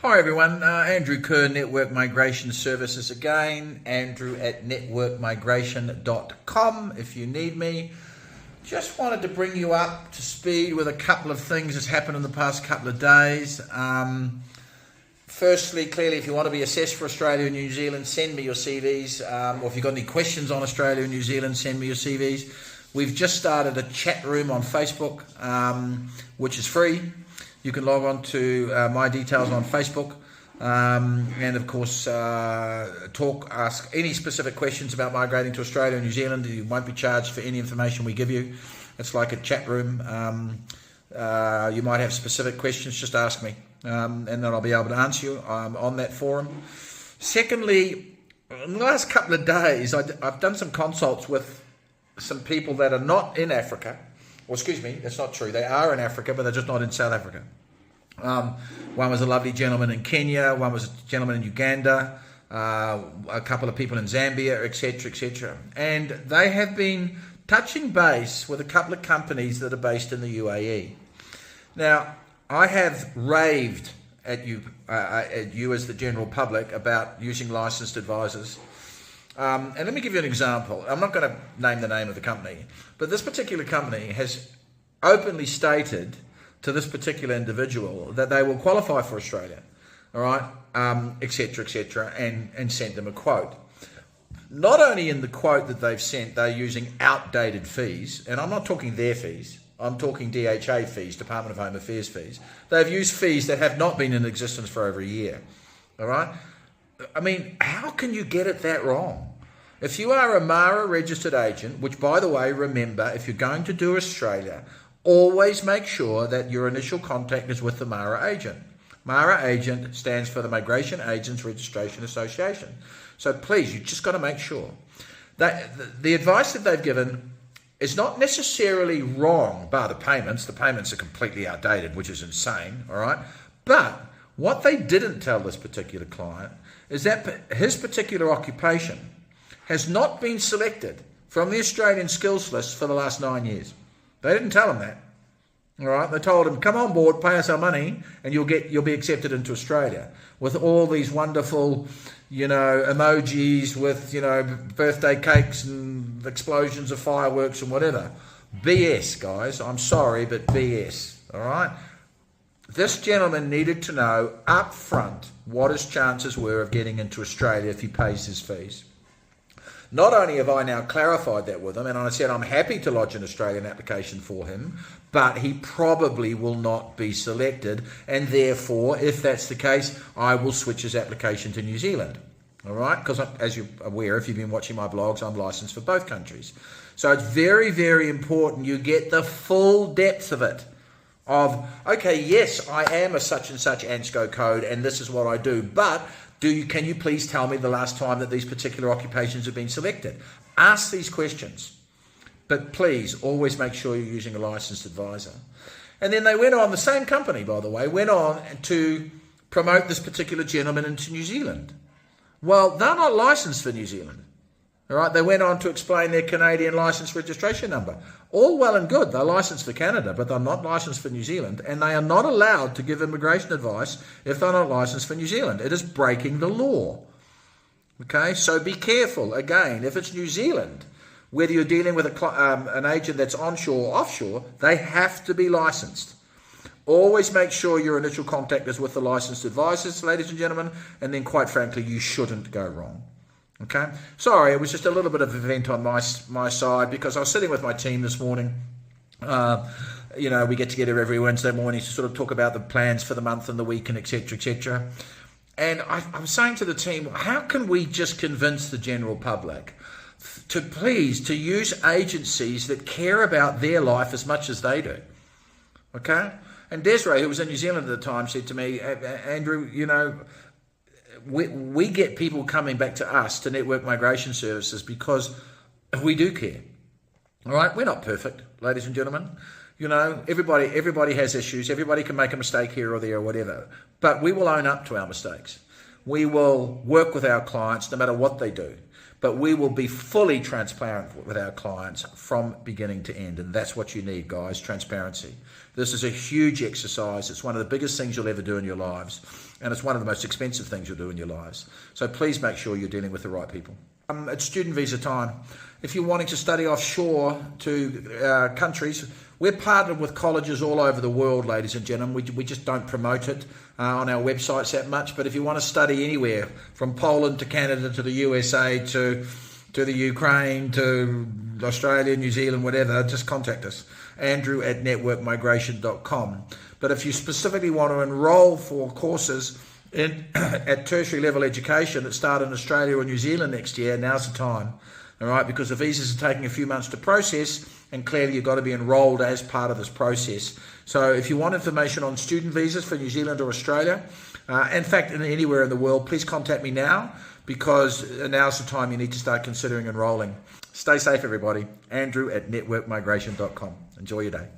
Hi everyone, Andrew Kerr, Network Migration Services again. Andrew at networkmigration.com if you need me. Just wanted to bring you up to speed with a couple of things that's happened in the past couple of days. Firstly, clearly, if you want to be assessed for Australia and New Zealand, send me your CVs. Or if you've got any questions on Australia and New Zealand, send me your CVs. We've just started a chat room on Facebook, which is free. You can log on to my details on Facebook and of course ask any specific questions about migrating to Australia and New Zealand. You won't be charged for any information we give you. It's like a chat room. You might have specific questions, just ask me and then I'll be able to answer you on that forum. Secondly, in the last couple of days I've done some consults with some people that are not in Africa. Well, excuse me, that's not true. They are in Africa, but they're just not in South Africa. One was a lovely gentleman in Kenya, one was a gentleman in Uganda, a couple of people in Zambia, etc., etc. And they have been touching base with a couple of companies that are based in the UAE. Now, I have raved at you as the general public about using licensed advisors. And let me give you an example. I'm not going to name the name of the company, but this particular company has openly stated to this particular individual that they will qualify for Australia, all right, etc., etc., and sent them a quote. Not only in the quote that they've sent, they're using outdated fees, and I'm not talking their fees, I'm talking DHA fees, Department of Home Affairs fees. They've used fees that have not been in existence for over a year, all right? I mean, how can you get it that wrong? If you are a MARA registered agent, which by the way, remember, if you're going to do Australia, always make sure that your initial contact is with the MARA agent. MARA agent stands for the Migration Agents Registration Association. So please, you just got to make sure that the advice that they've given is not necessarily wrong, bar the payments. The payments are completely outdated, which is insane, all right? But what they didn't tell this particular client is that his particular occupation has not been selected from the Australian skills list for the last 9 years. They didn't tell him that. All right, they told him, come on board, pay us our money, and you'll be accepted into Australia with all these wonderful, emojis with, birthday cakes and explosions of fireworks and whatever. BS, guys. I'm sorry, but BS. All right. This gentleman needed to know up front what his chances were of getting into Australia if he pays his fees. Not only have I now clarified that with him, and I said I'm happy to lodge an Australian application for him, but he probably will not be selected, and therefore, if that's the case, I will switch his application to New Zealand. All right? Because as you're aware, if you've been watching my blogs, I'm licensed for both countries. So it's very, very important you get the full depth of it. Of, okay, yes, I am a such and such ANSCO code, and this is what I do, but can you please tell me the last time that these particular occupations have been selected? Ask these questions. But please, always make sure you're using a licensed advisor. And then they went on, the same company, by the way, went on to promote this particular gentleman into New Zealand. Well, they're not licensed for New Zealand. All right, they went on to explain their Canadian license registration number. All well and good, they're licensed for Canada, but they're not licensed for New Zealand, and they are not allowed to give immigration advice if they're not licensed for New Zealand. It is breaking the law. Okay, so be careful. Again, if it's New Zealand, whether you're dealing with an agent that's onshore or offshore, they have to be licensed. Always make sure your initial contact is with the licensed advisors, ladies and gentlemen, and then quite frankly, you shouldn't go wrong. Okay, sorry, it was just a little bit of an event on my side because I was sitting with my team this morning. We get together every Wednesday morning to sort of talk about the plans for the month and the week and etc., etc. And I'm saying to the team, how can we just convince the general public to use agencies that care about their life as much as they do? Okay, and Desiree, who was in New Zealand at the time, said to me, Andrew, we get people coming back to us, to Network Migration Services, because we do care. All right? We're not perfect, ladies and gentlemen. Everybody has issues. Everybody can make a mistake here or there or whatever. But we will own up to our mistakes. We will work with our clients no matter what they do. But we will be fully transparent with our clients from beginning to end. And that's what you need, guys, transparency. This is a huge exercise. It's one of the biggest things you'll ever do in your lives. And it's one of the most expensive things you'll do in your lives. So please make sure you're dealing with the right people. It's student visa time. If you're wanting to study offshore to countries, we're partnered with colleges all over the world, ladies and gentlemen. We just don't promote it on our websites that much. But if you want to study anywhere, from Poland to Canada to the USA to the Ukraine to Australia, New Zealand, whatever, just contact us. Andrew@networkmigration.com. But if you specifically want to enroll for courses at tertiary level education that start in Australia or New Zealand next year, now's the time. All right, because the visas are taking a few months to process, and clearly you've got to be enrolled as part of this process. So if you want information on student visas for New Zealand or Australia, in fact, anywhere in the world, please contact me now, because now's the time you need to start considering enrolling. Stay safe, everybody. Andrew@networkmigration.com. Enjoy your day.